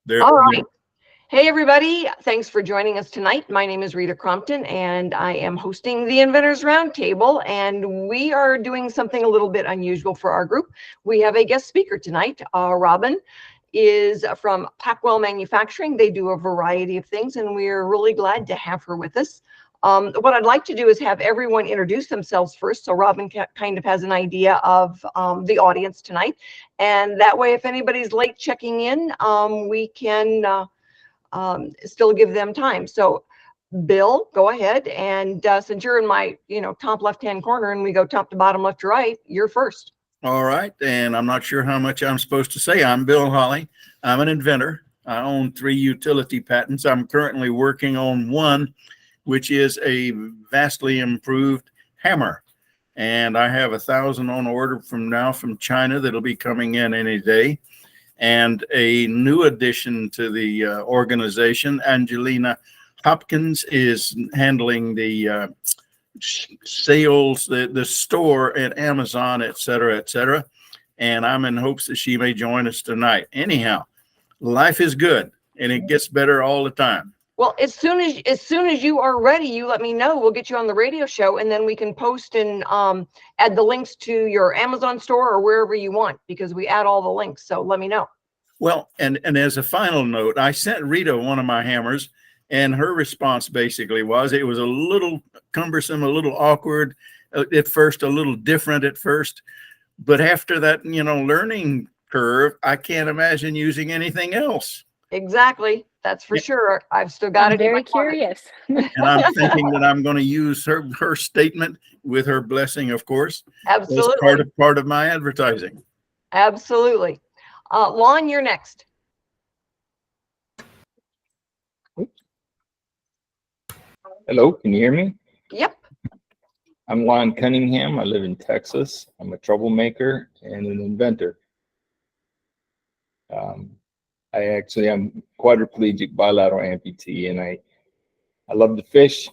There. All right. Hey, everybody. Thanks for joining us tonight. My name is Rita Crompton, and I am hosting the Inventors Roundtable. And we are doing something a little bit unusual for our group. We have a guest speaker tonight. Robin is from Packwell Manufacturing. They do a variety of things, and we're really glad to have her with us. What I'd like to do is have everyone introduce themselves first, so Robin kind of has an idea of the audience tonight. And that way, if anybody's late checking in, we can still give them time. So Bill, go ahead. And since you're in my, top left-hand corner and we go top to bottom, left to right, you're first. All right. And I'm not sure how much I'm supposed to say. I'm Bill Holly. I'm an inventor. I own 3 utility patents. I'm currently working on one, which is a vastly improved hammer. And I have 1,000 on order from China that'll be coming in any day. And a new addition to the organization, Angelina Hopkins, is handling the sales, the store at Amazon, et cetera, and I'm in hopes that she may join us tonight. Anyhow, life is good, and it gets better all the time. Well, as soon as you are ready, you let me know. We'll get you on the radio show, and then we can post and add the links to your Amazon store or wherever you want, because we add all the links. So let me know. Well, and as a final note, I sent Rita one of my hammers, and her response basically was it was a little cumbersome, a little awkward at first, a little different at first. But after that, learning curve, I can't imagine using anything else. Exactly. That's for sure. I've still got it. Very curious. And I'm thinking that I'm going to use her statement with her blessing, of course. Absolutely. As part of my advertising. Absolutely. Lon, you're next. Hello, can you hear me? Yep. I'm Lon Cunningham. I live in Texas. I'm a troublemaker and an inventor. I'm quadriplegic bilateral amputee, and I love to fish,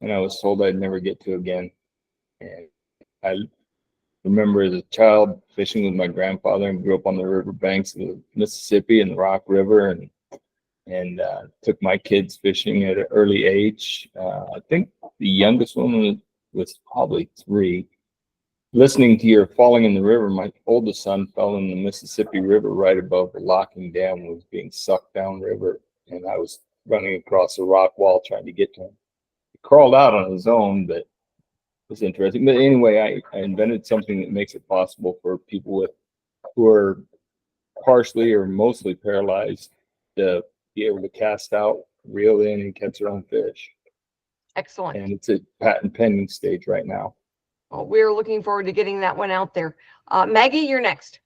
and I was told I'd never get to again. And I remember as a child fishing with my grandfather, and grew up on the river banks of the Mississippi and the Rock River, and took my kids fishing at an early age. I think the youngest one was probably 3. Listening to your falling in the river, my oldest son fell in the Mississippi River right above the locking dam and was being sucked down river, and I was running across a rock wall trying to get to him. He crawled out on his own, but it was interesting. But anyway, I invented something that makes it possible for people who are partially or mostly paralyzed to be able to cast out, reel in, and catch their own fish. Excellent. And it's at patent pending stage right now. Well, we're looking forward to getting that one out there. Maggie, you're next.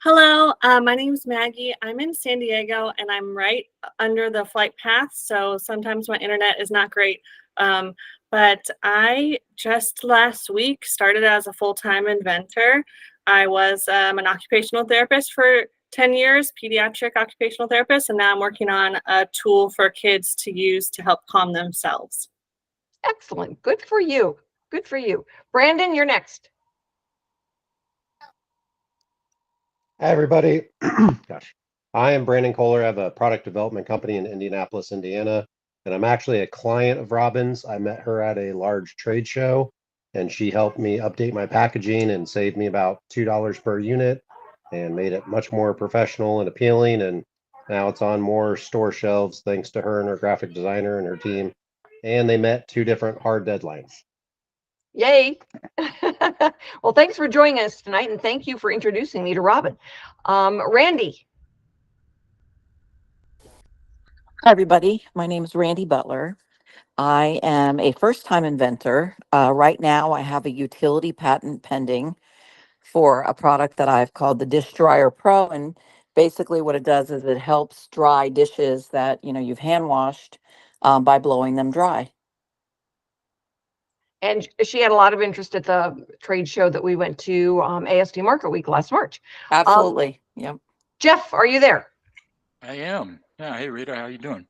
Hello, my name is Maggie. I'm in San Diego, and I'm right under the flight path, so sometimes my internet is not great. But I just last week started as a full-time inventor. I was an occupational therapist for 10 years, pediatric occupational therapist, and now I'm working on a tool for kids to use to help calm themselves. Excellent. Good for you. Good for you. Brandon, you're next. Hi, everybody. Gosh, I am Brandon Kohler. I have a product development company in Indianapolis, Indiana, and I'm actually a client of Robin's. I met her at a large trade show, and she helped me update my packaging and saved me about $2 per unit and made it much more professional and appealing. And now it's on more store shelves thanks to her and her graphic designer and her team. And they met 2 different hard deadlines. Yay. Well, thanks for joining us tonight, and thank you for introducing me to Robin. Randy. Hi, everybody. My name is Randy Butler. I am a first-time inventor. Right now, I have a utility patent pending for a product that I've called the Dish Dryer Pro. And basically what it does is it helps dry dishes that, you've hand washed by blowing them dry. And she had a lot of interest at the trade show that we went to, ASD Market Week last March. Absolutely. Yep. Jeff, are you there? I am. Yeah. Hey, Rita, how you doing?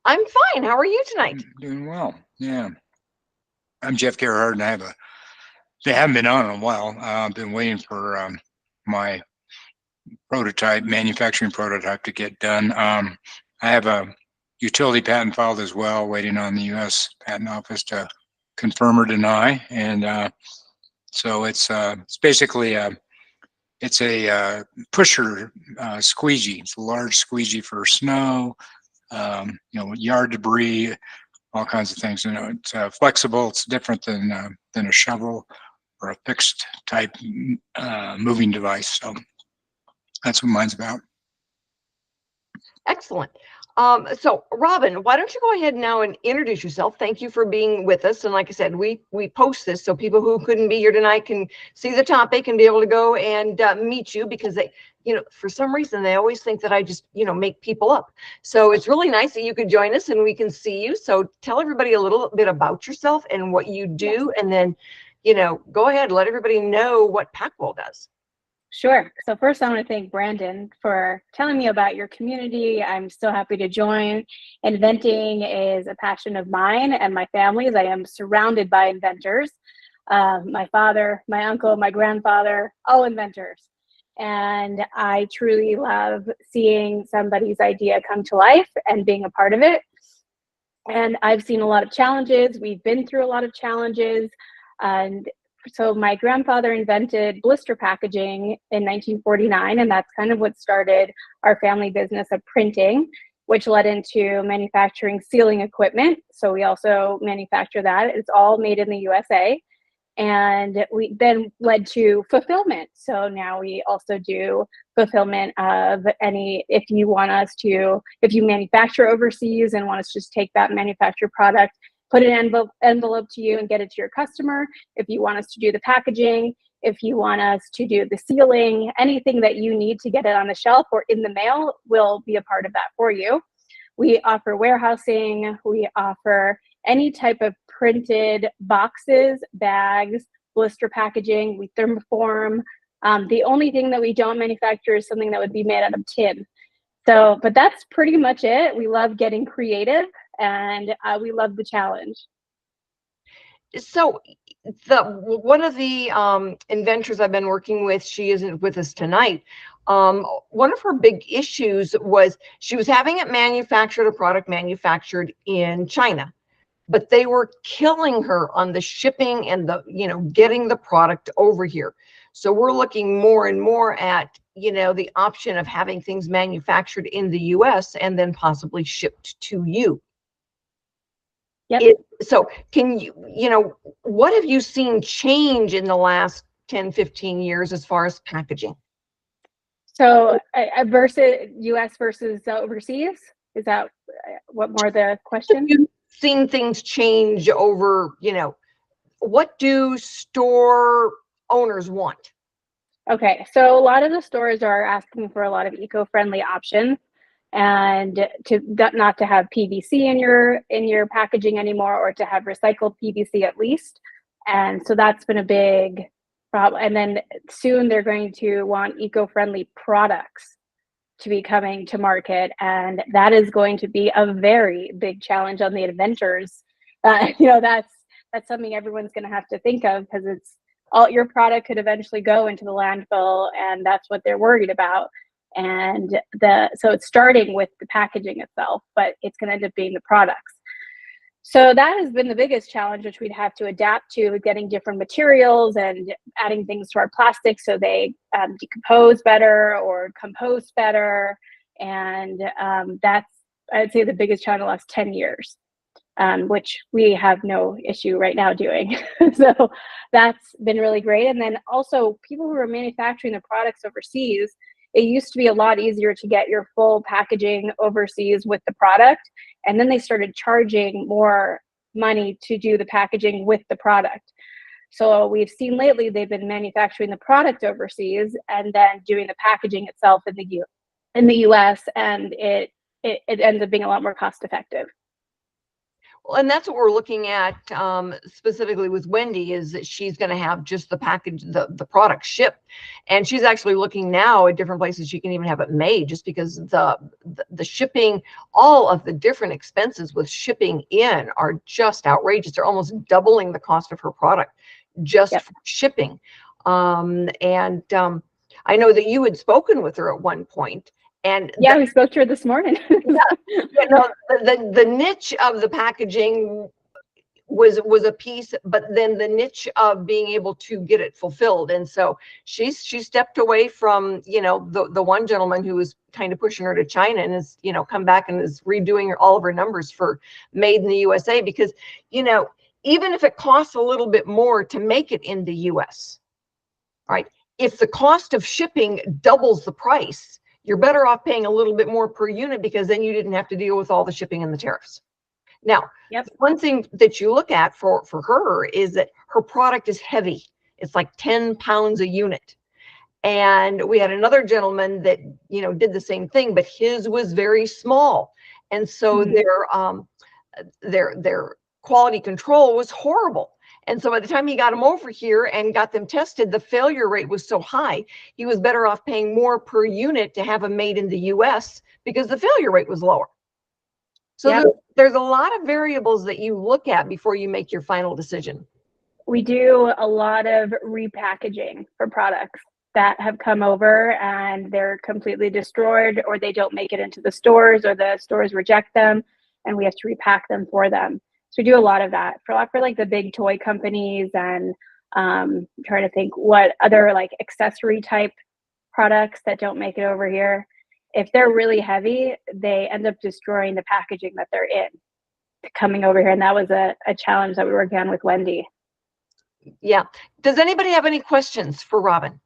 I'm fine. How are you tonight? Doing well. Yeah. I'm Jeff Gerhard, and they haven't been on in a while. I've been waiting for my manufacturing prototype to get done. I have a utility patent filed as well, waiting on the U.S. Patent Office to confirm or deny. And so it's basically it's a pusher squeegee. It's a large squeegee for snow, yard debris, all kinds of things. It's flexible. It's different than a shovel or a fixed type moving device. So that's what mine's about. Excellent. So Robin, why don't you go ahead now and introduce yourself? Thank you for being with us. And like I said, we post this so people who couldn't be here tonight can see the topic and be able to go and meet you, because they, for some reason, they always think that I just, make people up. So it's really nice that you could join us and we can see you. So tell everybody a little bit about yourself and what you do. And then, go ahead, let everybody know what Packwell does. Sure. So first, I want to thank Brandon for telling me about your community. I'm so happy to join. Inventing is a passion of mine and my family's. I am surrounded by inventors. My father, my uncle, my grandfather, all inventors. And I truly love seeing somebody's idea come to life and being a part of it. And I've seen a lot of challenges. We've been through a lot of challenges. And so my grandfather invented blister packaging in 1949, and that's kind of what started our family business of printing, which led into manufacturing sealing equipment. So we also manufacture that. It's all made in the USA. And we then led to fulfillment. So now we also do fulfillment of if you manufacture overseas and want us to just take that manufactured product, put an envelope to you and get it to your customer. If you want us to do the packaging, if you want us to do the sealing, anything that you need to get it on the shelf or in the mail, we'll be a part of that for you. We offer warehousing. We offer any type of printed boxes, bags, blister packaging. We thermoform. The only thing that we don't manufacture is something that would be made out of tin. So, but that's pretty much it. We love getting creative, and we love the challenge. So one of the inventors I've been working with, she isn't with us tonight. One of her big issues was she was having a product manufactured in China, but they were killing her on the shipping and getting the product over here. So we're looking more and more at, the option of having things manufactured in the US and then possibly shipped to you. Yep. So can what have you seen change in the last 10, 15 years as far as packaging? So versus US versus overseas? Is that what more the question? You've seen things change over, what do store owners want? Okay, so a lot of the stores are asking for a lot of eco-friendly options, and not to have PVC in your packaging anymore, or to have recycled PVC at least. And so that's been a big problem. And then soon they're going to want eco-friendly products to be coming to market, and that is going to be a very big challenge on the inventors. That's something everyone's going to have to think of, because your product could eventually go into the landfill, and that's what they're worried about. And so it's starting with the packaging itself, but it's going to end up being the products. So that has been the biggest challenge, which we'd have to adapt to, getting different materials and adding things to our plastics so they decompose better or compost better. And that's, I'd say, the biggest challenge in the last 10 years. Which we have no issue right now doing. So that's been really great. And then also, people who are manufacturing the products overseas, it used to be a lot easier to get your full packaging overseas with the product. And then they started charging more money to do the packaging with the product. So we've seen lately they've been manufacturing the product overseas and then doing the packaging itself in the US, and it ends up being a lot more cost effective. Well, and that's what we're looking at specifically with Wendy, is that she's going to have just the package, the product shipped. And she's actually looking now at different places she can even have it made, just because the shipping, all of the different expenses with shipping in are just outrageous. They're almost doubling the cost of her product just for shipping. I know that you had spoken with her at one point, and Yeah, we spoke to her this morning. the niche of the packaging was a piece, but then the niche of being able to get it fulfilled. And so she stepped away from, the one gentleman who was kind of pushing her to China, and is, come back and is redoing all of her numbers for made in the USA, because, even if it costs a little bit more to make it in the US, right? If the cost of shipping doubles the price, you're better off paying a little bit more per unit, because then you didn't have to deal with all the shipping and the tariffs. Now, Yep. one thing that you look at for her is that her product is heavy. It's like 10 pounds a unit. And we had another gentleman that, did the same thing, but his was very small. And so their quality control was horrible. And so by the time he got them over here and got them tested, the failure rate was so high, he was better off paying more per unit to have them made in the US, because the failure rate was lower. So Yep. there's a lot of variables that you look at before you make your final decision. We do a lot of repackaging for products that have come over and they're completely destroyed, or they don't make it into the stores, or the stores reject them, and we have to repack them for them. So we do a lot of that for like the big toy companies, and trying to think what other like accessory type products that don't make it over here. If they're really heavy, they end up destroying the packaging that they're in coming over here. And that was a challenge that we were working on with Wendy. Yeah. Does anybody have any questions for Robin?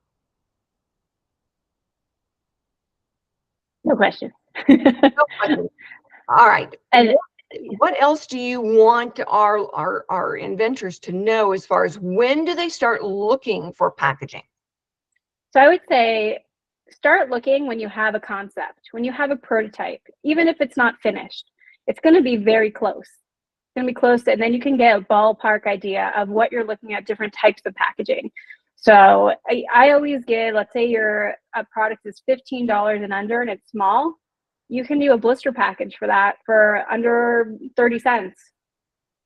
No question. No questions. All right. And what else do you want our inventors to know as far as when do they start looking for packaging? so I would say start looking when you have a concept, when you have a prototype, even if it's not finished. It's going to be very close. It's going to be close, and then you can get a ballpark idea of what you're looking at, different types of packaging. So I always give, let's say a product is $15 and under, and it's small. You can do a blister package for that for under 30 cents.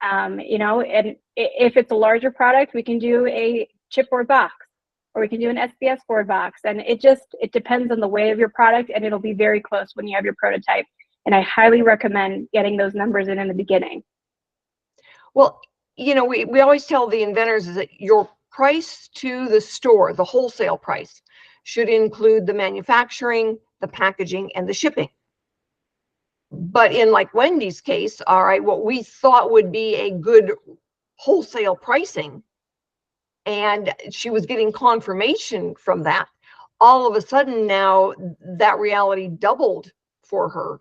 And if it's a larger product, we can do a chipboard box, or we can do an SBS board box. And it depends on the weight of your product, and it'll be very close when you have your prototype. And I highly recommend getting those numbers in the beginning. Well, we always tell the inventors is that your price to the store, the wholesale price, should include the manufacturing, the packaging, and the shipping. But in like Wendy's case, all right, what we thought would be a good wholesale pricing, and she was getting confirmation from that, all of a sudden now that reality doubled for her,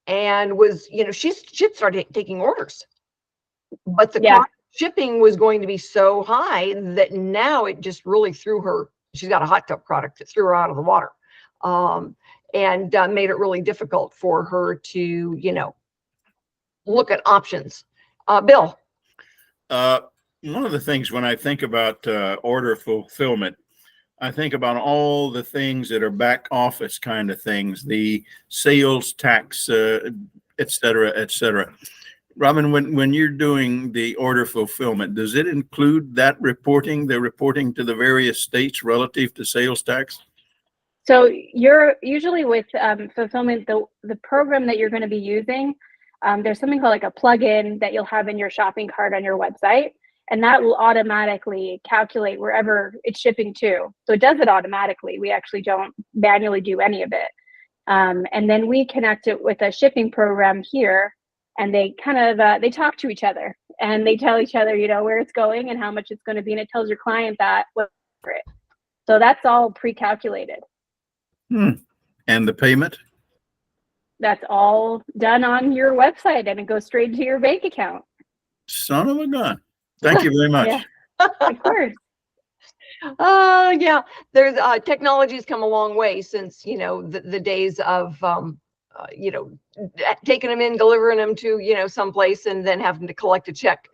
and was, she started taking orders, but the cost of shipping was going to be so high that now it just really threw her. She's got a hot tub product that threw her out of the water, and made it really difficult for her to, look at options. Bill? One of the things when I think about order fulfillment, I think about all the things that are back office kind of things, the sales tax, et cetera, et cetera. Robin, when you're doing the order fulfillment, does it include that reporting, the reporting to the various states relative to sales tax? So you're usually with fulfillment, the program that you're going to be using, there's something called like a plugin that you'll have in your shopping cart on your website, and that will automatically calculate wherever it's shipping to. So it does it automatically. We actually don't manually do any of it. And then we connect it with a shipping program here, and they kind of they talk to each other, and they tell each other, where it's going and how much it's going to be, and it tells your client that what for it. So that's all pre-calculated. And the payment? That's all done on your website, and it goes straight to your bank account. Son of a gun. Thank you very much. Yeah, of course. Yeah, there's technology's come a long way since, the days of, taking them in, delivering them to, someplace, and then having to collect a check.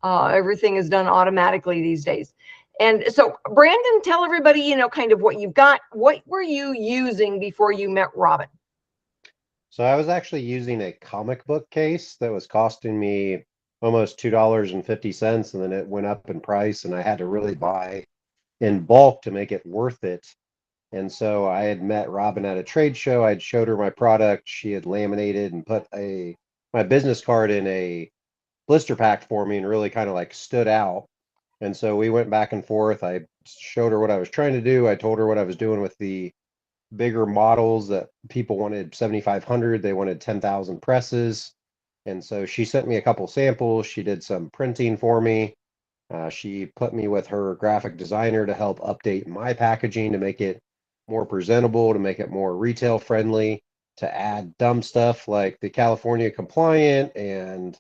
Everything is done automatically these days. And so, Brandon, tell everybody, kind of what you've got. What were you using before you met Robin? So I was actually using a comic book case that was costing me almost $2.50, and then it went up in price, and I had to really buy in bulk to make it worth it. And so I had met Robin at a trade show. I'd showed her my product. She had laminated and put my business card in a blister pack for me and really kind of like stood out. And so we went back and forth. I showed her what I was trying to do. I told her what I was doing with the bigger models that people wanted 7,500. They wanted 10,000 presses. And so she sent me a couple samples. She did some printing for me. She put me with her graphic designer to help update my packaging to make it more presentable, to make it more retail friendly, to add dumb stuff like the California compliant and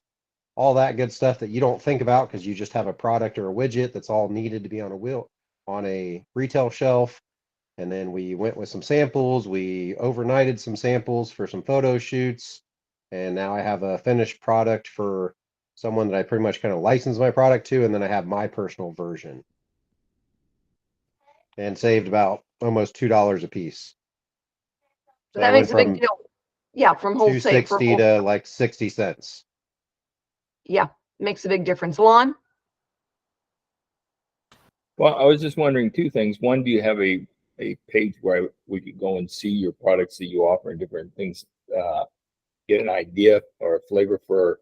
all that good stuff that you don't think about because you just have a product or a widget that's all needed to be on a retail shelf. And then we went with some samples. We overnighted some samples for some photo shoots. And now I have a finished product for someone that I pretty much kind of license my product to. And then I have my personal version. And saved about almost $2 a piece. So That I went makes a big from deal. Yeah, from wholesale. 260 to like 60 cents. Yeah, makes a big difference. Lon? Well, I was just wondering two things. One, do you have a page where we could go and see your products that you offer and different things, get an idea or a flavor for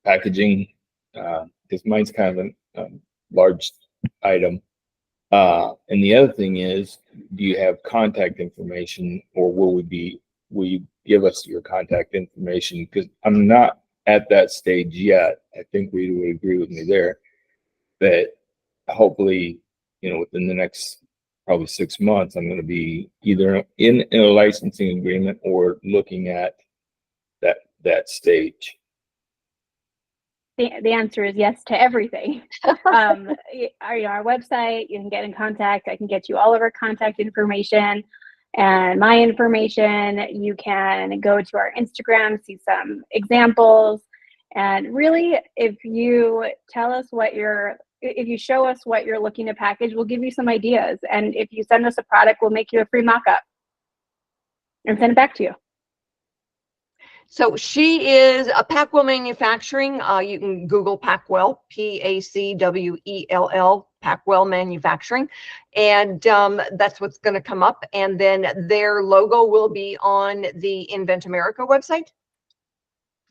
packaging? Because mine's kind of a large item. And the other thing is, do you have contact information, or will you give us your contact information? Because I'm not at that stage yet. I think we would agree with me there, that hopefully, within the next probably 6 months, I'm going to be either in a licensing agreement or looking at that stage. The answer is yes to everything. Our website, you can get in contact. I can get you all of our contact information and my information. You can go to our Instagram, see some examples. And really, if you show us what you're looking to package, we'll give you some ideas. And if you send us a product, we'll make you a free mock-up and send it back to you. So she is a Packwell Manufacturing. You can Google Packwell, Pacwell, Packwell Manufacturing. And that's what's going to come up. And then their logo will be on the Invent America website.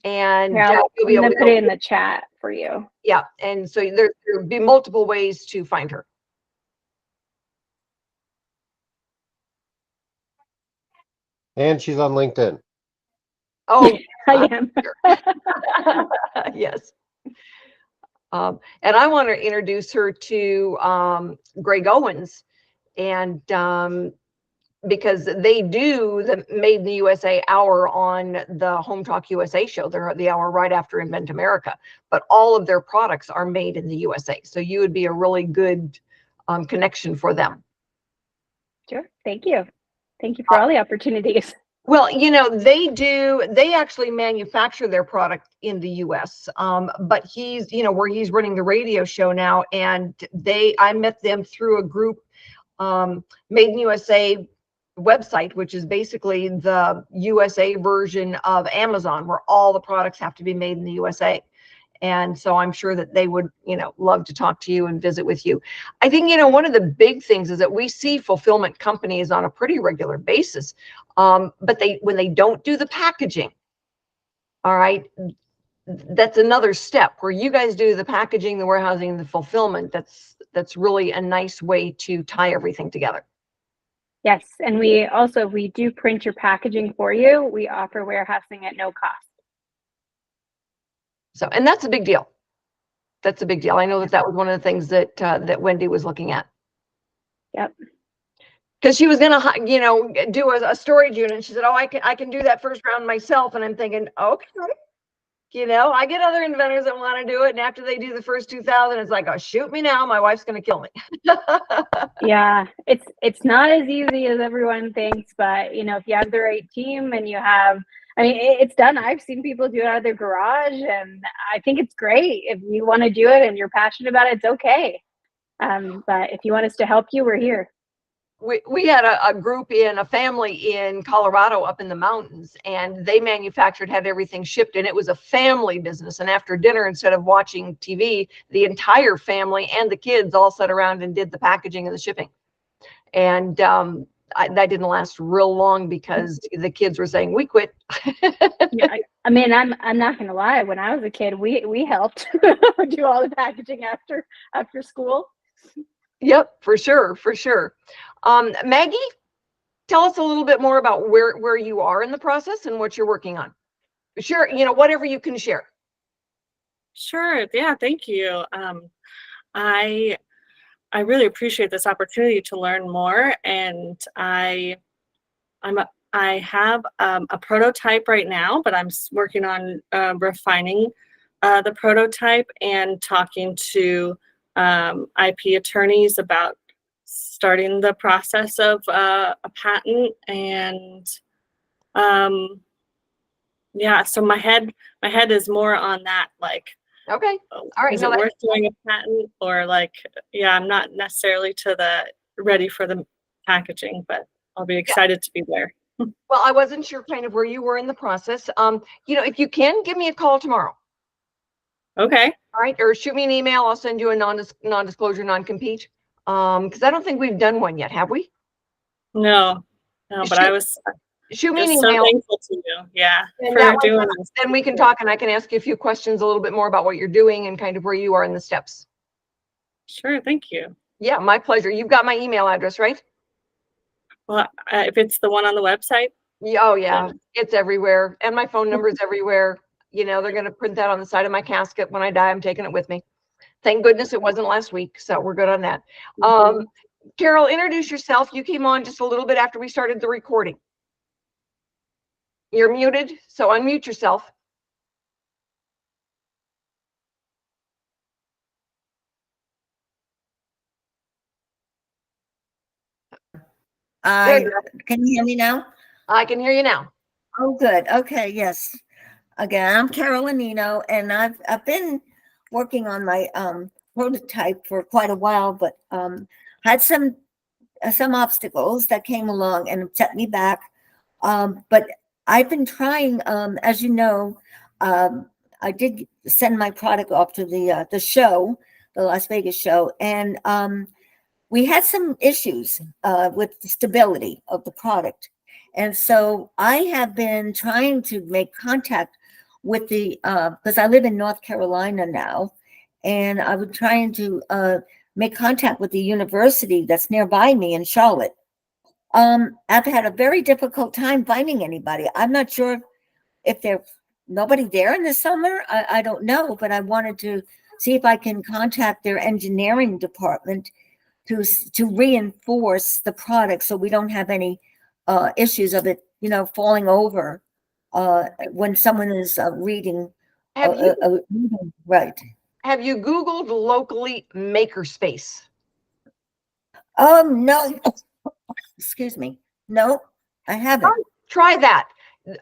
And you'll be able to put it in the chat for you. Yeah. And so there'll be multiple ways to find her. And she's on LinkedIn. Oh, I am. Yes. And I want to introduce her to Greg Owens, and because they do the Made in the USA hour on the Home Talk USA show. They're the hour right after Invent America, but all of their products are made in the USA. So you would be a really good connection for them. Sure. Thank you. Thank you for all the opportunities. Well, they actually manufacture their product in the US. But he's, where he's running the radio show now, and I met them through a group, Made in USA website, which is basically the USA version of Amazon, where all the products have to be made in the USA. And so I'm sure that they would, love to talk to you and visit with you. I think, one of the big things is that we see fulfillment companies on a pretty regular basis. But when they don't do the packaging, all right, that's another step where you guys do the packaging, the warehousing, the fulfillment. That's really a nice way to tie everything together. Yes. And we do print your packaging for you. We offer warehousing at no cost. So, and that's a big deal. That's a big deal. I know that was one of the things that Wendy was looking at. Yep. Because she was gonna, do a storage unit. And she said, "Oh, I can do that first round myself." And I'm thinking, okay, I get other inventors that want to do it, and after they do the first 2,000, it's like, "Oh, shoot me now! My wife's gonna kill me." Yeah, it's not as easy as everyone thinks, but if you have the right team and it's done. I've seen people do it out of their garage, and I think it's great. If you want to do it and you're passionate about it, it's okay. But if you want us to help you, we're here. We had a family in Colorado up in the mountains, and they had everything shipped, and it was a family business. And after dinner, instead of watching TV, the entire family and the kids all sat around and did the packaging and the shipping. And that didn't last real long because the kids were saying, we quit. Yeah, I mean, I'm not gonna lie. When I was a kid, we helped do all the packaging after school. Yep, for sure, for sure. Maggie, tell us a little bit more about where you are in the process and what you're working on. Sure, whatever you can share. Sure. Yeah. Thank you. I really appreciate this opportunity to learn more, and I have a prototype right now, but I'm working on refining the prototype and talking to IP attorneys about starting the process of a patent. And yeah, so my head is more on that, like, Okay. All right. is No, it worth doing a patent, or like, yeah, I'm not necessarily ready for the packaging, but I'll be excited to be there. well, I wasn't sure kind of where you were in the process. If you can, give me a call tomorrow. Okay. All right. Or shoot me an email. I'll send you a non-disclosure, non-compete. Because I don't think we've done one yet, have we? No, but I was Shoot me an just so email. thankful to you. Yeah. And For that way, doing this. then we can talk and I can ask you a few questions a little bit more about what you're doing and kind of where you are in the steps. Sure. Thank you. Yeah, my pleasure. You've got my email address, right? Well, if it's the one on the website. Yeah, oh yeah, it's everywhere. And my phone number is everywhere. They're going to print that on the side of my casket. When I die, I'm taking it with me. Thank goodness it wasn't last week. So we're good on that. Carol, introduce yourself. You came on just a little bit after we started the recording. You're muted, so unmute yourself. There you go. Can you hear me now? I can hear you now. Oh, good. Okay, yes. Again, I'm Carolinino, and I've been working on my prototype for quite a while, but had some obstacles that came along and set me back. But I've been trying, as you know, I did send my product off to the show, the Las Vegas show, and we had some issues with the stability of the product. And so I have been trying to make contact with because I live in North Carolina now, and I was trying to make contact with the university that's nearby me in Charlotte. I've had a very difficult time finding anybody. I'm not sure if there's nobody there in the summer. I don't know, but I wanted to see if I can contact their engineering department to reinforce the product so we don't have any issues of it, falling over when someone is reading. Right. Have you Googled locally makerspace? No. Excuse me. No, I haven't. Try that.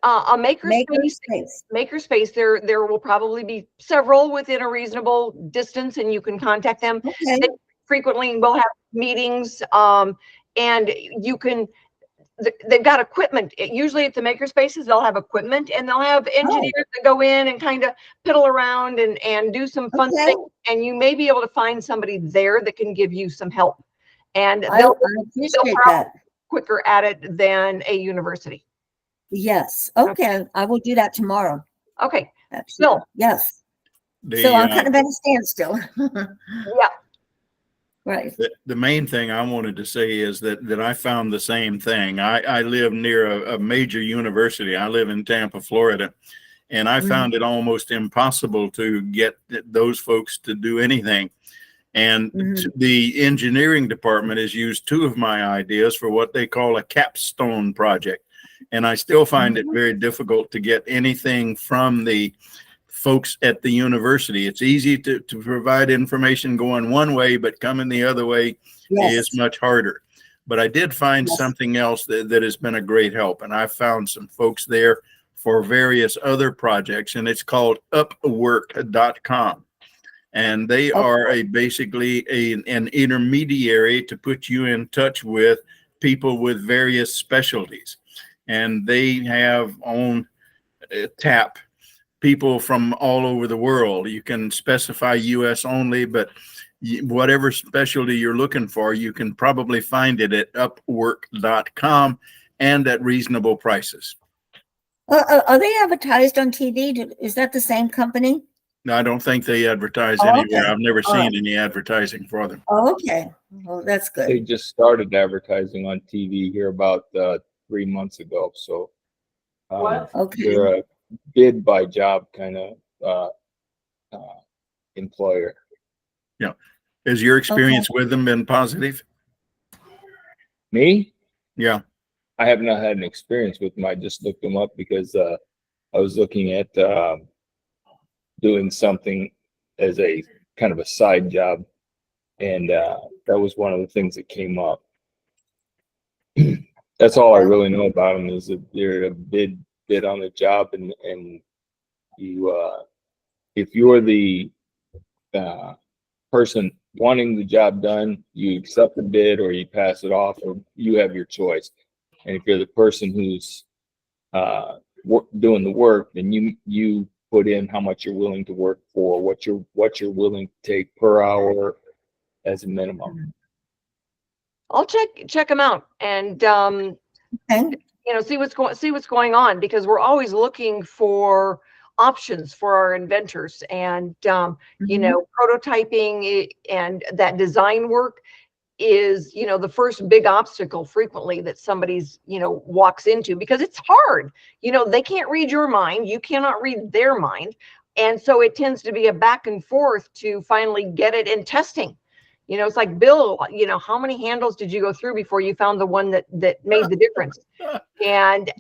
A makerspace. Makerspace. There will probably be several within a reasonable distance, and you can contact them. Okay. They frequently will have meetings, and you can. They've got equipment. Usually at the makerspaces, they'll have equipment, and they'll have engineers that go in and kind of piddle around and do some fun things. And you may be able to find somebody there that can give you some help. And they'll appreciate that. Quicker at it than a university. Yes. Okay. I will do that tomorrow. Okay. Absolutely. Yes. So I'm kind of at a standstill. Yeah. Right. The main thing I wanted to say is that I found the same thing. I live near a major university. I live in Tampa, Florida, and I found it almost impossible to get those folks to do anything. And the engineering department has used two of my ideas for what they call a capstone project. And I still find it very difficult to get anything from the folks at the university. It's easy to provide information going one way, but coming the other way is much harder. But I did find something else that has been a great help. And I found some folks there for various other projects, and it's called upwork.com. And they are basically an intermediary to put you in touch with people with various specialties. And they have on tap people from all over the world. You can specify US only, but whatever specialty you're looking for, you can probably find it at upwork.com and at reasonable prices. Are they advertised on TV? Is that the same company? No, I don't think they advertise Oh, anywhere. okay. I've never All seen right. any advertising for them. Oh, okay. Well, that's They good. just started advertising on TV here about 3 months ago. So Okay. they're a bid by job kind of employer. Yeah. Has your experience with them been positive? Me? Yeah. I have not had an experience with them. I just looked them up because I was looking at doing something as a kind of a side job, and that was one of the things that came up. That's all I really know about them, is that they're a bid on the job, and you if you're the person wanting the job done, you accept the bid or you pass it off, or you have your choice. And if you're the person who's doing the work, then you put in how much you're willing to work for, what you're willing to take per hour as a minimum. I'll check them out and Okay. see what's going on, because we're always looking for options for our inventors, and prototyping and that design work is the first big obstacle frequently that somebody's walks into, because it's hard. They can't read your mind, you cannot read their mind, and so it tends to be a back and forth to finally get it in testing. It's like, Bill, how many handles did you go through before you found the one that made the difference? And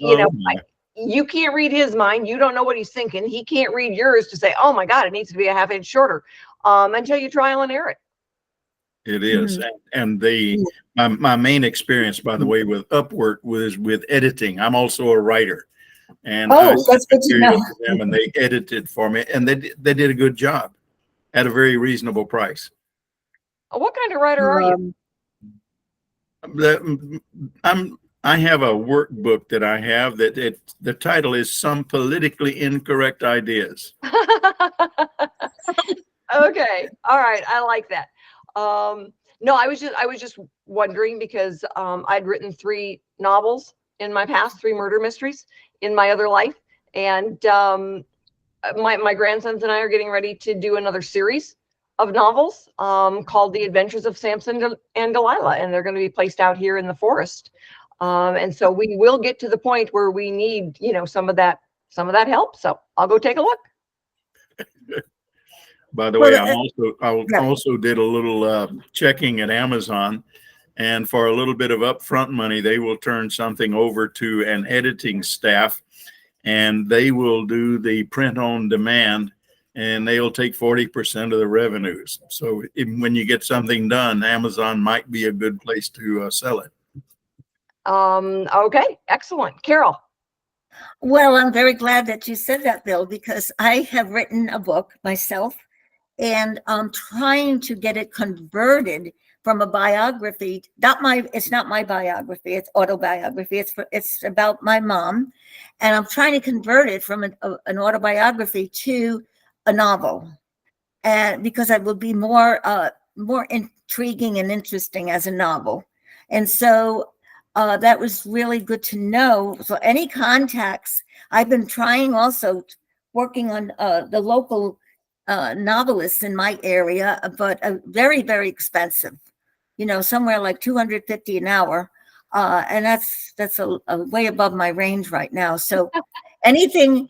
you can't read his mind, you don't know what he's thinking, he can't read yours to say, oh my god, it needs to be a half inch shorter, until you trial and error it. It is. And my main experience, by the way, with Upwork was with editing. I'm also a writer, and I That's good to material know. to them, and they edited for me, and they did a good job at a very reasonable price. What kind of writer are you? I have a workbook that I have that the title is Some Politically Incorrect Ideas. Okay, all right, I like that. No, I was just wondering, because I'd written 3 novels in my past, 3 murder mysteries in my other life, and my grandsons and I are getting ready to do another series of novels called The Adventures of Samson and Delilah, and they're going to be placed out here in the forest. And so we will get to the point where we need, some of that help. So I'll go take a look. By the way, I also did a little checking at Amazon, and for a little bit of upfront money, they will turn something over to an editing staff, and they will do the print on demand, and they'll take 40% of the revenues. So when you get something done, Amazon might be a good place to sell it. Okay, excellent. Carol. Well, I'm very glad that you said that, Bill, because I have written a book myself, and I'm trying to get it converted from a biography. It's not my biography, it's autobiography. It's about my mom, and I'm trying to convert it from an autobiography to a novel, and because it will be more intriguing and interesting as a novel. And so that was really good to know. So any contacts, I've been trying also working on the local novelists in my area, but very, very expensive, somewhere like $250 an hour. And that's a way above my range right now. So anything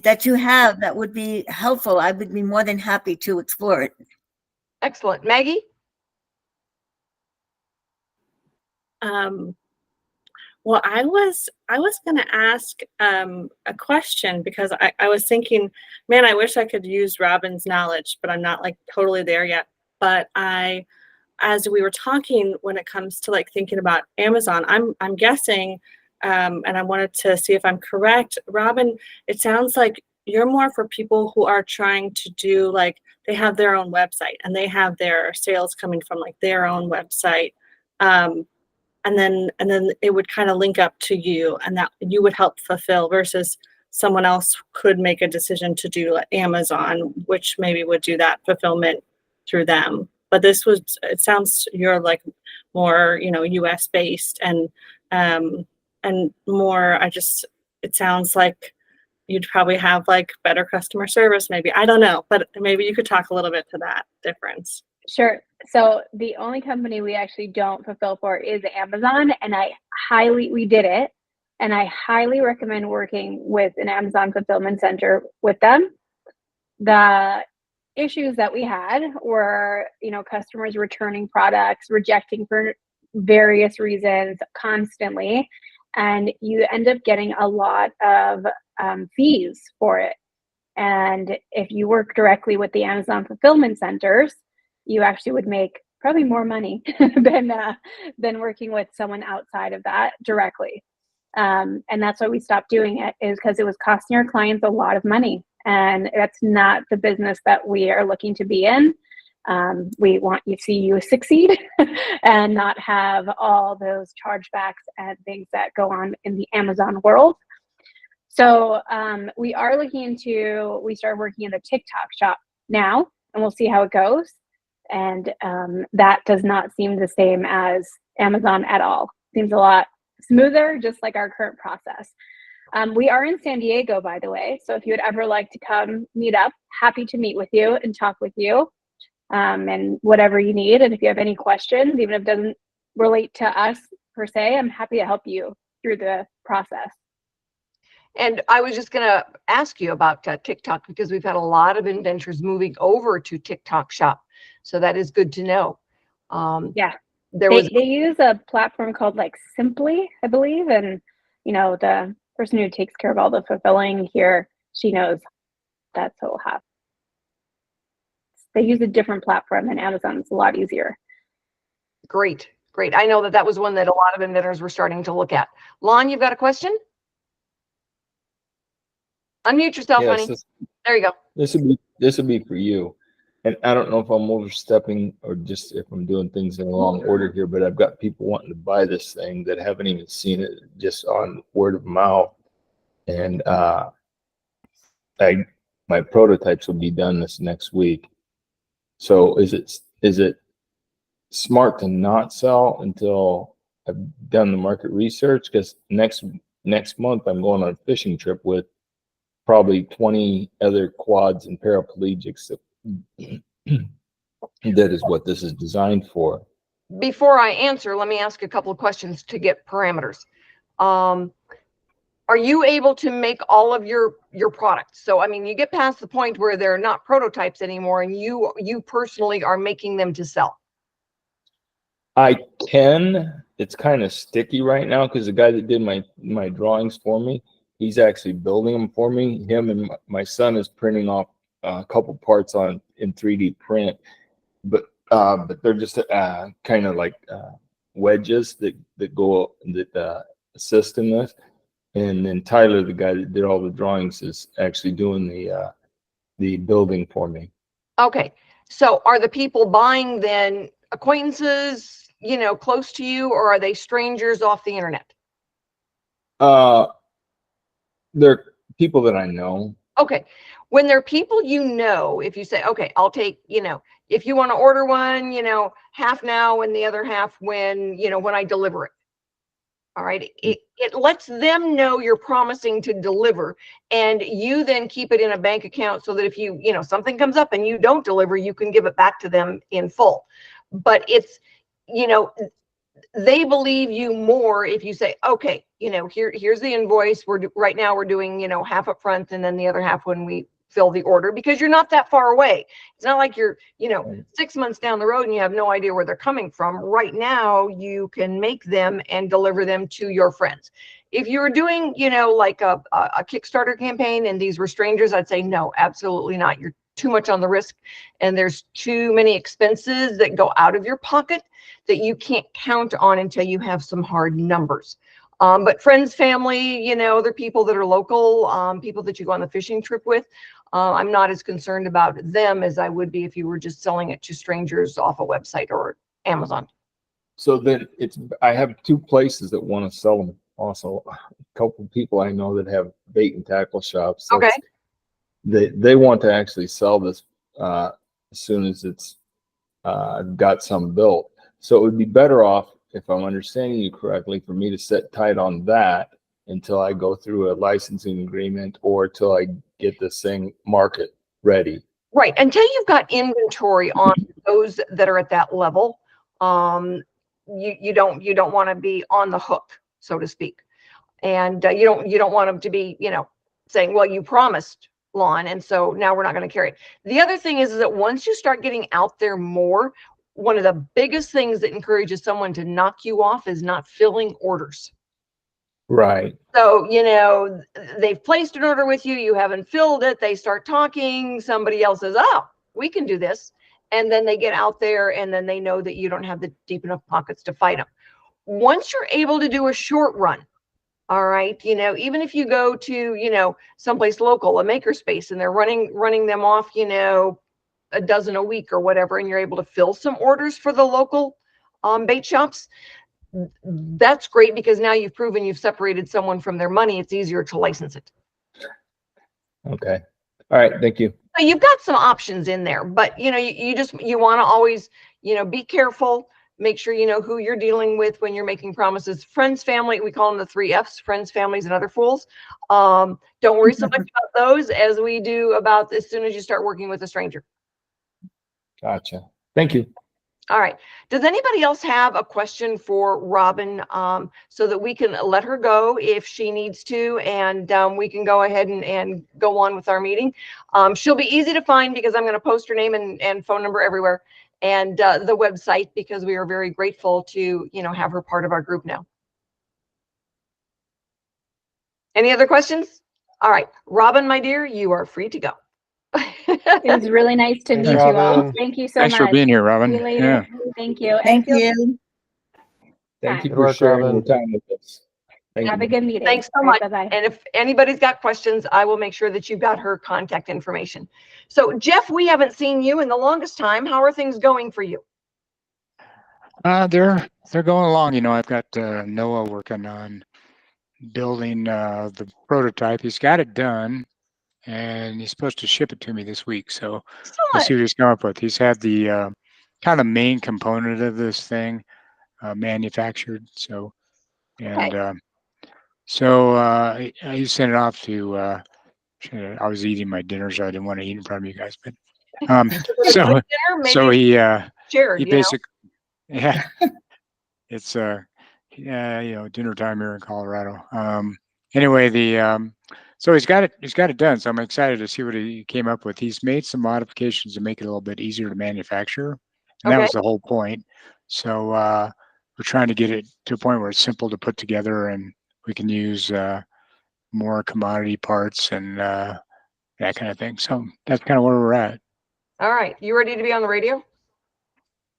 that you have that would be helpful, I would be more than happy to explore it. Excellent. Maggie? Well, I was going to ask a question, because I was thinking, man, I wish I could use Robin's knowledge, but I'm not like totally there yet. But as we were talking, when it comes to like thinking about Amazon, I'm guessing, and I wanted to see if I'm correct, Robin, it sounds like you're more for people who are trying to do, like, they have their own website and they have their sales coming from like their own website. And then it would kind of link up to you, and that you would help fulfill, versus someone else could make a decision to do Amazon, which maybe would do that fulfillment through them. but it sounds you're like more, US based and more, it sounds like you'd probably have like better customer service, maybe. I don't know, but maybe you could talk a little bit to that difference. Sure. So the only company we actually don't fulfill for is Amazon, and we did it, and I highly recommend working with an Amazon fulfillment center with them. The issues that we had were, customers returning products, rejecting for various reasons constantly, and you end up getting a lot of fees for it. And if you work directly with the Amazon fulfillment centers, you actually would make probably more money than working with someone outside of that directly. And that's why we stopped doing it, is because it was costing our clients a lot of money. And that's not the business that we are looking to be in. We want to see you succeed and not have all those chargebacks and things that go on in the Amazon world. So we started working in the TikTok shop now, and we'll see how it goes. And that does not seem the same as Amazon at all. Seems a lot smoother, just like our current process. We are in San Diego, by the way. So if you would ever like to come meet up, happy to meet with you and talk with you and whatever you need. And if you have any questions, even if it doesn't relate to us per se, I'm happy to help you through the process. And I was just going to ask you about TikTok, because we've had a lot of inventors moving over to TikTok shop. So that is good to know. Yeah. They use a platform called like Simply, I believe. And, the person who takes care of all the fulfilling here, she knows that's what will happen. They use a different platform than Amazon. It's a lot easier. Great. I know that was one that a lot of inventors were starting to look at. Lon, you've got a question? Unmute yourself, Yes, honey. There you go. This would be for you. And I don't know if I'm overstepping or just if I'm doing things in the wrong order here, but I've got people wanting to buy this thing that haven't even seen it, just on word of mouth. And my prototypes will be done this next week. So is it smart to not sell until I've done the market research? Because next month I'm going on a fishing trip with probably 20 other quads and paraplegics. That is what this is designed for. Before I answer, let me ask a couple of questions to get parameters. Are you able to make all of your products? So, I mean, you get past the point where they're not prototypes anymore, and you personally are making them to sell. I can. It's kind of sticky right now because the guy that did my drawings for me, he's actually building them for me. Him and my son is printing off a couple parts in 3D print, but they're just kind of like wedges that go that assist in this. And then Tyler, the guy that did all the drawings, is actually doing the building for me. Okay, so are the people buying then acquaintances, close to you, or are they strangers off the internet? They're people that I know. Okay. When they're people, if you say, okay, I'll take, if you want to order one, half now and the other half when I deliver it. All right. It lets them know you're promising to deliver, and you then keep it in a bank account so that if something comes up and you don't deliver, you can give it back to them in full. But it's, they believe you more if you say, okay, here's the invoice. Right now we're doing, half up front and then the other half when we fill the order, because you're not that far away. It's not like you're, 6 months down the road and you have no idea where they're coming from. Right now you can make them and deliver them to your friends. If you were doing, like a Kickstarter campaign and these were strangers, I'd say, no, absolutely not. You're too much on the risk, and there's too many expenses that go out of your pocket that you can't count on until you have some hard numbers. But friends, family, other people that are local, people that you go on the fishing trip with, I'm not as concerned about them as I would be if you were just selling it to strangers off a website or Amazon. So then I have two places that want to sell them. Also, a couple of people I know that have bait and tackle shops. Okay. They want to actually sell this as soon as it's got some built. So it would be better off, if I'm understanding you correctly, for me to sit tight on that until I go through a licensing agreement or till I get this thing market ready. Right. Until you've got inventory on those that are at that level, you don't want to be on the hook, so to speak. And you don't want them to be, saying, well, you promised lawn, and so now we're not going to carry it. The other thing is that once you start getting out there more, one of the biggest things that encourages someone to knock you off is not filling orders. Right. So, they've placed an order with you, you haven't filled it, they start talking, somebody else says, oh, we can do this. And then they get out there and then they know that you don't have the deep enough pockets to fight them. Once you're able to do a short run, all right, even if you go to, someplace local, a makerspace, and they're running them off, a dozen a week or whatever, and you're able to fill some orders for the local bait shops, that's great, because now you've proven you've separated someone from their money. It's easier to license it. Okay. All right. Thank you. So you've got some options in there, but you want to always, be careful. Make sure you know who you're dealing with when you're making promises. Friends, family, we call them the 3 F's: friends, families, and other fools. Don't worry so much about those as we do about as soon as you start working with a stranger. Gotcha. Thank you. All right. Does anybody else have a question for Robin, so that we can let her go if she needs to, and we can go ahead and go on with our meeting? She'll be easy to find because I'm going to post her name and phone number everywhere, and the website, because we are very grateful to, have her part of our group now. Any other questions? All right. Robin, my dear, you are free to go. It was really nice to Thanks, meet you all. Robin. Thank you so Thanks much. for being here, Robin. See you later. Yeah. Thank you. Thank feel- you. Thank you Good for work, sharing Robin. your time with us. Thank Have you. a good meeting. Thanks so All right, much. bye-bye. And if anybody's got questions, I will make sure that you've got her contact information. So Jeff, we haven't seen you in the longest time. How are things going for you? They're going along. I've got Noah working on building the prototype. He's got it done, and he's supposed to ship it to me this week. So we'll see what he's come up with. He's had the kind of main component of this thing manufactured. So, and he sent it off to. I was eating my dinner, so I didn't want to eat in front of you guys. But so Dinner, so maybe he shared, basically yeah, it's dinner time here in Colorado. Anyway, so he's got it done. So I'm excited to see what he came up with. He's made some modifications to make it a little bit easier to manufacture, and that Okay. was the whole point. So we're trying to get it to a point where it's simple to put together, and we can use more commodity parts and that kind of thing. So that's kind of where we're at. All right. You ready to be on the radio?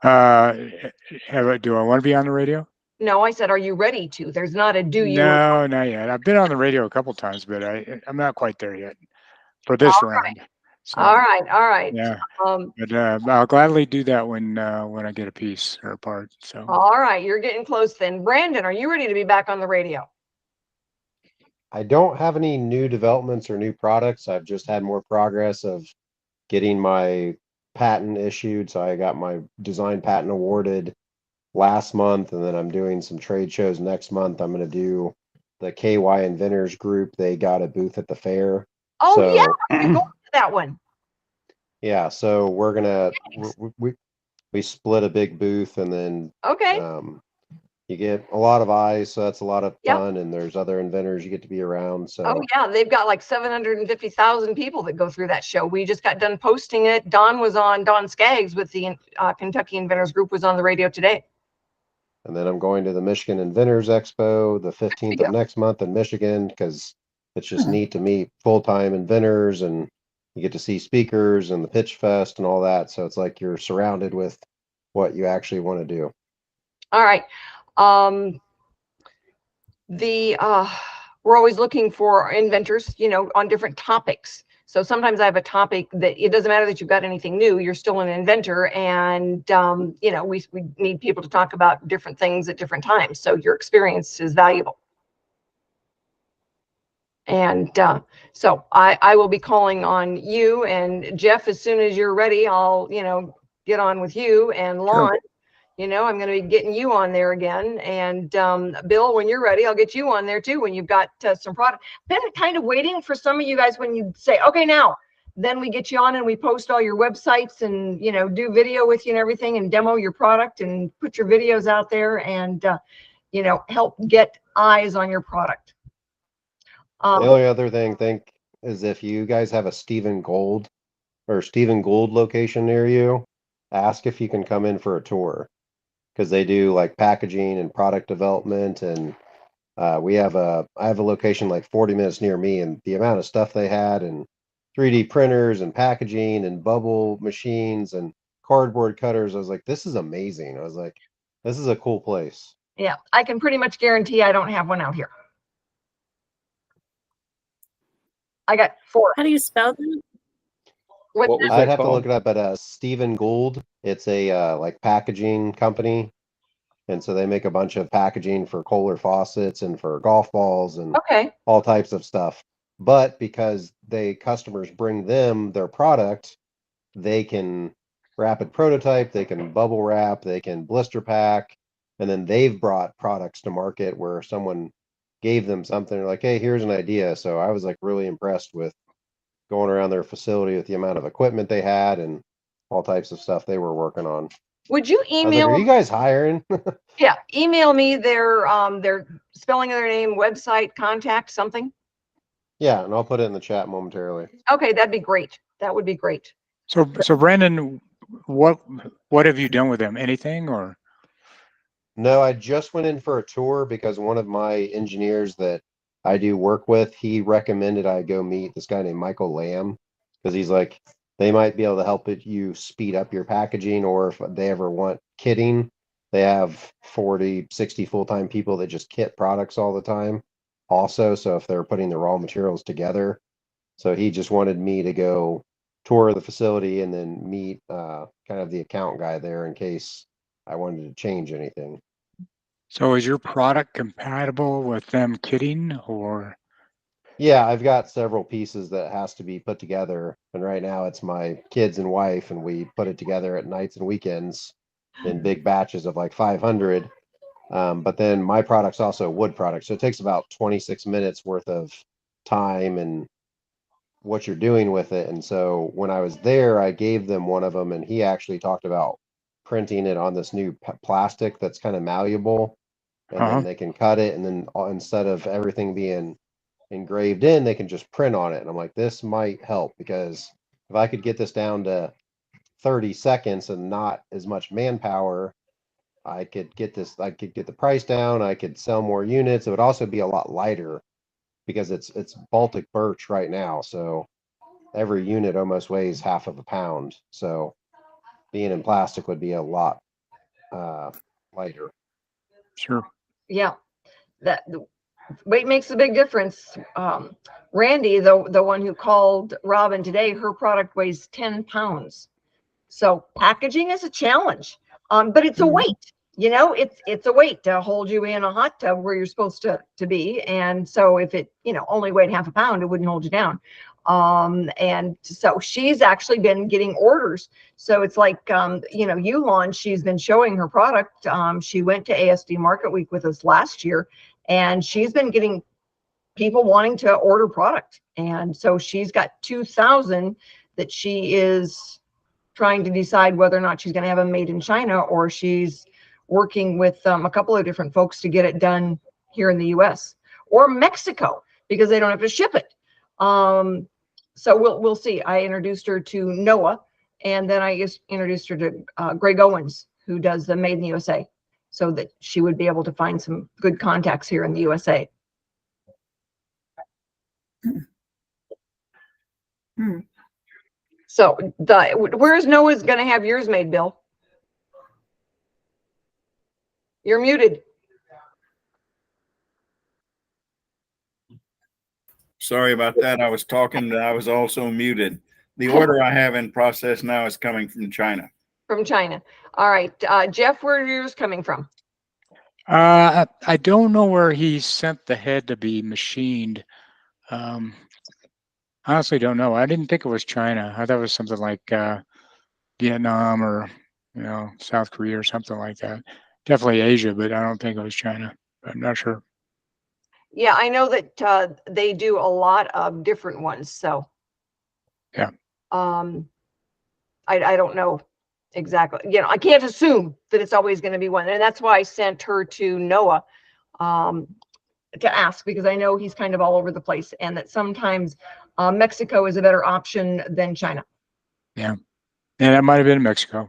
Do I want to be on the radio? No, I said, are you ready to? There's not a do you. No, not yet. I've been on the radio a couple times, but I'm not quite there yet for this round. So, All right. All right. yeah, but I'll gladly do that when I get a piece or a part. So, All right. You're getting close then. Brandon, are you ready to be back on the radio? I don't have any new developments or new products. I've just had more progress of getting my patent issued. So I got my design patent awarded last month, and then I'm doing some trade shows next month. I'm going to do the KY Inventors group. They got a booth at the fair. Oh, So- yeah. You're going to that one. Yeah, so we're gonna we split a big booth, and then Okay. you get a lot of eyes, so that's a lot of Yep. fun, and there's other inventors you get to be around. So Oh, yeah. They've got like 750,000 people that go through that show. We just got done posting it. Don Skaggs with the Kentucky Inventors Group was on the radio today. and then I'm going to the Michigan Inventors Expo the 15th Yeah. of next month in Michigan, because it's just neat to meet full-time inventors, and you get to see speakers and the pitch fest and all that. So it's like you're surrounded with what you actually want to do. All right. We're always looking for inventors, on different topics. So sometimes I have a topic that it doesn't matter that you've got anything new, you're still an inventor, and we need people to talk about different things at different times. So your experience is valuable. And so I will be calling on you and Jeff as soon as you're ready. I'll, get on with you and Sure. Lon. You know, I'm going to be getting you on there again. And Bill, when you're ready, I'll get you on there too when you've got some product. Been kind of waiting for some of you guys when you say, okay, now, then we get you on and we post all your websites and, you know, do video with you and everything and demo your product and put your videos out there and, you know, help get eyes on your product. The only other thing is if you guys have a Stephen Gould location near you, ask if you can come in for a tour, because they do like packaging and product development. And I have a location like 40 minutes near me, and the amount of stuff they had, and 3D printers and packaging and bubble machines and cardboard cutters, I was like, this is amazing. I was like, this is a cool place. Yeah, I can pretty much guarantee I don't have one out here. I got 4. How do you spell that? What was I'd that have to look called? it up, but Stephen Gould, it's a like packaging company. And so they make a bunch of packaging for Kohler faucets and for golf balls and Okay. all types of stuff. But because customers bring them their product, they can rapid prototype, they can bubble wrap, they can blister pack, and then they've brought products to market where someone gave them something like, hey, here's an idea. So I was like really impressed with going around their facility with the amount of equipment they had and all types of stuff they were working on. Would you I was like, email? are you guys hiring? Yeah, email me their spelling of their name, website, contact, something. Yeah, and I'll put it in the chat momentarily. Okay, that'd be great. That would be great. So Brandon, what have you done with them? Anything or? No, I just went in for a tour because one of my engineers that I do work with, he recommended I go meet this guy named Michael Lamb, because he's like, they might be able to help you speed up your packaging, or if they ever want kitting, they have 40, 60 full-time people that just kit products all the time also. So if they're putting the raw materials together, so he just wanted me to go tour the facility and then meet kind of the account guy there in case I wanted to change anything. So is your product compatible with them kitting or? Yeah, I've got several pieces that has to be put together, and right now it's my kids and wife, and we put it together at nights and weekends in big batches of like 500. But then my product's also a wood product, so it takes about 26 minutes worth of time and what you're doing with it. And so when I was there, I gave them one of them, and he actually talked about printing it on this new plastic that's kind of malleable, and then they can cut it, and then instead of everything being engraved in, they can just print on it. And I'm like, this might help, because if I could get this down to 30 seconds and not as much manpower, I could get the price down, I could sell more units. It would also be a lot lighter because it's Baltic birch right now, so every unit almost weighs half of a pound. So being in plastic would be a lot lighter. Sure. Yeah, that weight makes a big difference. Randy, the one who called Robin today, her product weighs 10 pounds. So packaging is a challenge, but it's a weight. You know, it's a weight to hold you in a hot tub where you're supposed to be. And so if it, you know, only weighed half a pound, it wouldn't hold you down. And so she's actually been getting orders. So it's like, you know, Yulon, she's been showing her product. She went to ASD Market Week with us last year, and she's been getting people wanting to order product. And so she's got 2,000 that she is trying to decide whether or not she's going to have them made in China, or she's working with a couple of different folks to get it done here in the US or Mexico, because they don't have to ship it. So we'll see. I introduced her to Noah, and then I just introduced her to Greg Owens, who does the Made in the USA, so that she would be able to find some good contacts here in the USA. So where's Noah's going to have yours made, Bill? You're muted. Sorry about that. I was talking, I was also muted. The order I have in process now is coming from China. From China. All right. Jeff, where are yours coming from? I don't know where he sent the head to be machined. Honestly, don't know. I didn't think it was China. I thought it was something like Vietnam or, South Korea or something like that. Definitely Asia, but I don't think it was China. I'm not sure. Yeah, I know that they do a lot of different ones. So Yeah. I don't know exactly. I can't assume that it's always going to be one, and that's why I sent her to Noah to ask, because I know he's kind of all over the place, and that sometimes Mexico is a better option than China. Yeah, that might have been Mexico.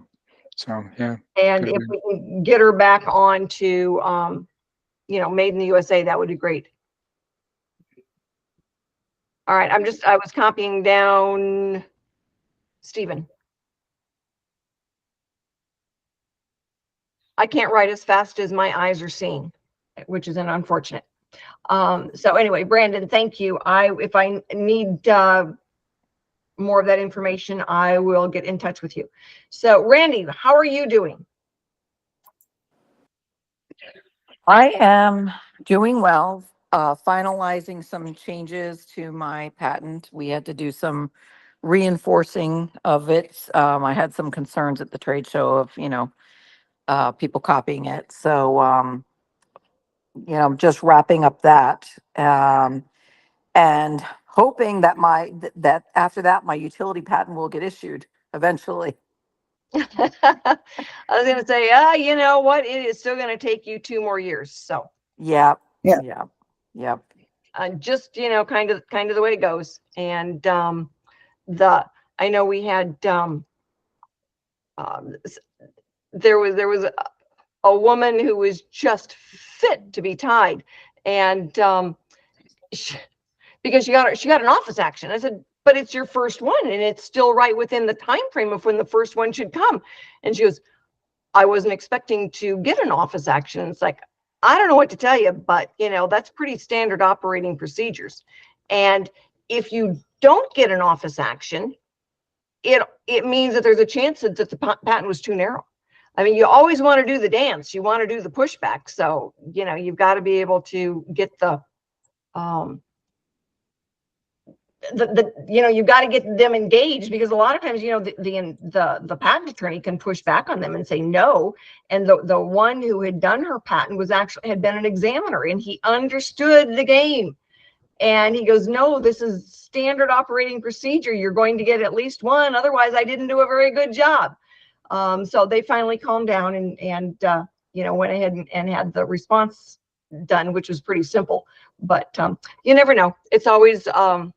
So yeah. And if we can get her back on to, made in the USA, that would be great. All right, I was copying down Stephen. I can't write as fast as my eyes are seeing, which is an unfortunate. So anyway, Brandon, thank you. If I need more of that information, I will get in touch with you. So Randy, how are you doing? I am doing well, finalizing some changes to my patent. We had to do some reinforcing of it. I had some concerns at the trade show of, people copying it. So, just wrapping up that, and hoping that that after that, my utility patent will get issued eventually. I was going to say, you know what? It is still going to take you 2 more years. So Yep. Yeah. Yep. Yep. just, kind of the way it goes. And I know we had, there was a woman who was just fit to be tied, and because she got an office action. I said, but it's your first one, and it's still right within the time frame of when the first one should come. And she goes, I wasn't expecting to get an office action. It's like, I don't know what to tell you, but that's pretty standard operating procedures. And if you don't get an office action, it means that there's a chance that the patent was too narrow. I mean, you always want to do the dance. You want to do the pushback. So, you've got to be able to get you've got to get them engaged, because a lot of times, the patent attorney can push back on them and say no. And the one who had done her patent had been an examiner, and he understood the game. And he goes, no, this is standard operating procedure. You're going to get at least one. Otherwise, I didn't do a very good job. So they finally calmed down and went ahead and had the response done, which was pretty simple. But you never know. It's always a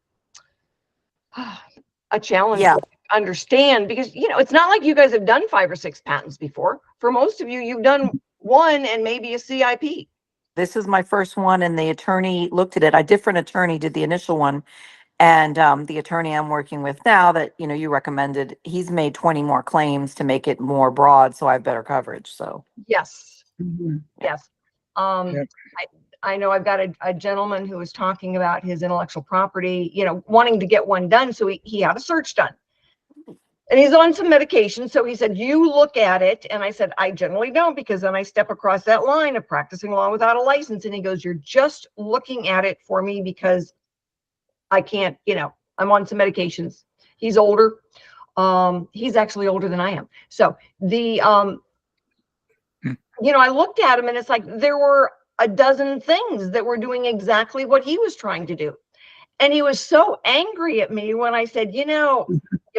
challenge to understand, because it's not like you guys have done 5 or 6 patents before. For most of you, you've done one and maybe a CIP. This is my first one, and the attorney looked at it. A different attorney did the initial one, and the attorney I'm working with now that you recommended, he's made 20 more claims to make it more broad, so I have better coverage. So yes, Mhm. yes. Yep. I know I've got a gentleman who was talking about his intellectual property, wanting to get one done, so he had a search done. And he's on some medication. So he said, you look at it. And I said, I generally don't, because then I step across that line of practicing law without a license. And he goes, you're just looking at it for me because I can't, I'm on some medications. He's older. He's actually older than I am. So I looked at him, and it's like there were a dozen things that were doing exactly what he was trying to do. And he was so angry at me when I said, you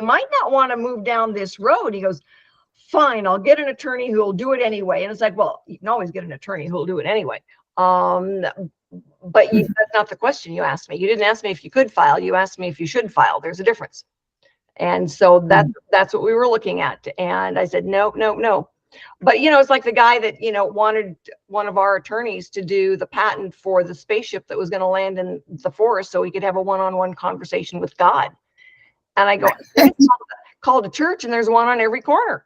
might not want to move down this road. He goes, fine, I'll get an attorney who will do it anyway. And it's like, well, you can always get an attorney who will do it anyway. But that's not the question you asked me. You didn't ask me if you could file. You asked me if you should file. There's a difference. And so that's what we were looking at. And I said, no. But, it's like the guy that, wanted one of our attorneys to do the patent for the spaceship that was going to land in the forest so he could have a one-on-one conversation with God. And I go, it's called a church, and there's one on every corner.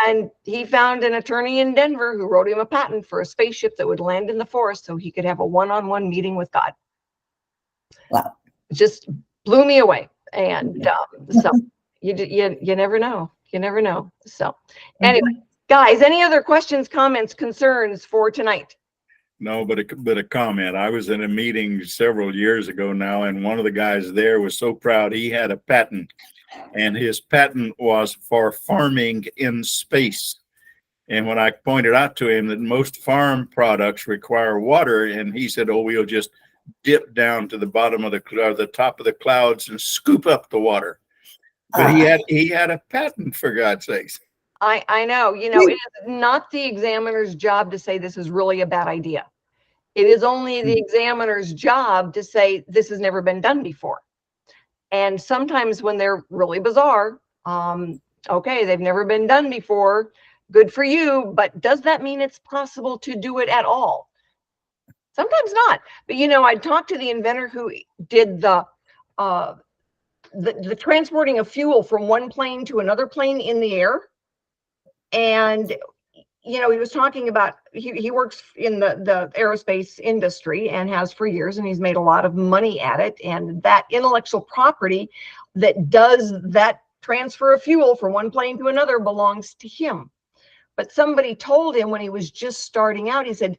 And he found an attorney in Denver who wrote him a patent for a spaceship that would land in the forest so he could have a one-on-one meeting with God. Wow. It just blew me away. And so you never know. You never know. So anyway, guys, any other questions, comments, concerns for tonight? No, but a comment. I was in a meeting several years ago now, and one of the guys there was so proud he had a patent, and his patent was for farming in space. And when I pointed out to him that most farm products require water, and he said, "Oh, we'll just dip down to the bottom of the top of the clouds and scoop up the water." But he had a patent, for God's sakes. I know, you know, it is not the examiner's job to say this is really a bad idea. It is only the examiner's job to say this has never been done before. And sometimes when they're really bizarre, okay, they've never been done before, good for you, but does that mean it's possible to do it at all? Sometimes not. But you know, I talked to the inventor who did the transporting of fuel from one plane to another plane in the air. And, you know, he was talking about, he works in the aerospace industry and has for years, and he's made a lot of money at it. And that intellectual property that does that transfer of fuel from one plane to another belongs to him. But somebody told him when he was just starting out, he said,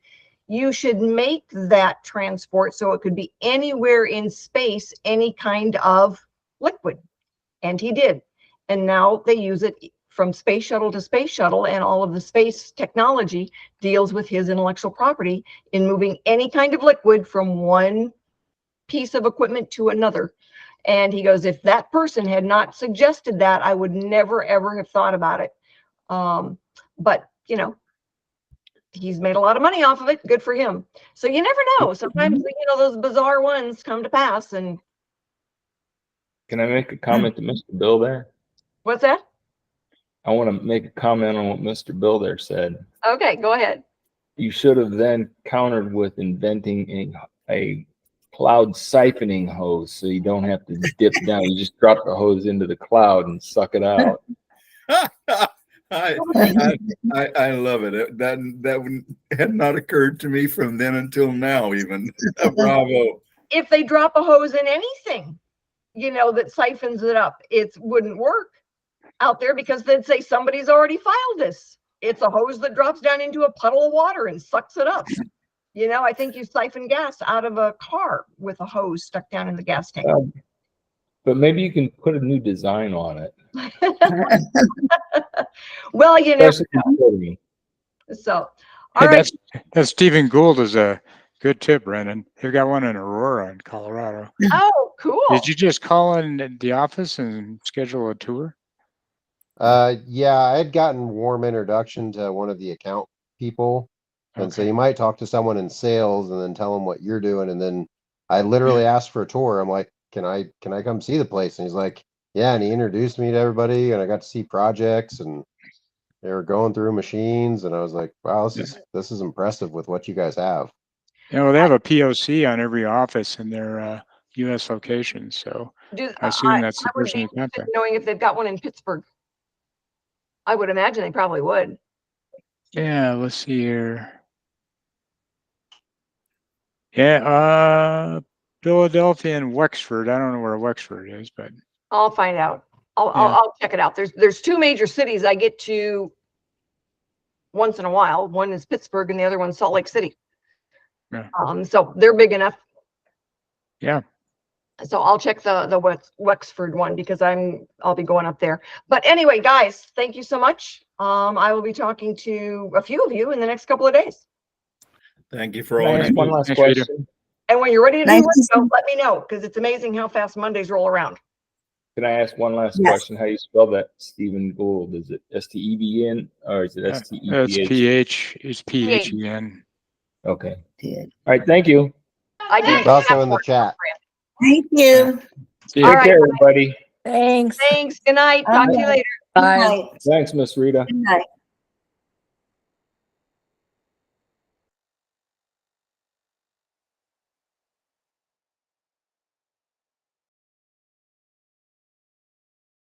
you should make that transport so it could be anywhere in space, any kind of liquid. And he did. And now they use it from space shuttle to space shuttle, and all of the space technology deals with his intellectual property in moving any kind of liquid from one piece of equipment to another. And he goes, if that person had not suggested that, I would never, ever have thought about it. But, you know, he's made a lot of money off of it. Good for him. So you never know. Sometimes, you know, those bizarre ones come to pass. And Can I make a comment to Mr. Bill there? what's that? I want to make a comment on what Mr. Bill there said. Okay, go ahead. You should have then countered with inventing a cloud siphoning hose, so you don't have to dip down. You just drop the hose into the cloud and suck it out. I love it. That had not occurred to me from then until now, even. Bravo. If they drop a hose in anything, you know, that siphons it up, it wouldn't work out there, because they'd say somebody's already filed this. It's a hose that drops down into a puddle of water and sucks it up. You know, I think you siphon gas out of a car with a hose stuck down in the gas tank. But maybe you can put a new design on it. Well, you never know. So, all right. That's Stephen Gould is a good tip, Brendan. They've got one in Aurora in Colorado. Oh, cool. Did you just call in the office and schedule a tour? Yeah, I had gotten warm introduction to one of the account people. And so you might talk to someone in sales and then tell them what you're doing. And then I literally asked for a tour. I'm like, can I come see the place? And he's like, yeah. And he introduced me to everybody, and I got to see projects, and they were going through machines. And I was like, wow, this is impressive with what you guys have. You know, they have a POC on every office in their U.S. locations. So I assume that's the person you contact. Knowing if they've got one in Pittsburgh. I would imagine they probably would. Yeah, let's see here. Yeah, Philadelphia and Wexford. I don't know where Wexford is, but I'll find out. I'll check it out. There's two major cities I get to once in a while. One is Pittsburgh and the other one's Salt Lake City. Yeah. So they're big enough. Yeah. So I'll check the Wexford one, because I'll be going up there. But anyway, guys, thank you so much. I will be talking to a few of you in the next couple of days. Thank you for all. One last question. And when you're ready to do it, let me know, because it's amazing how fast Mondays roll around. Can I ask one last question? How you spell that, Stephen Gould? Is it S-T-E-V-N or is it S-T-E-P-H? It's P-H. It's P-H-E-N. Okay. All right. Thank you. I did. It's also in the chat. Thank you. See All you. right. Take care, everybody. Thanks. Thanks. Good night. Talk to you later. Good night. Thanks, Miss Rita. Good night.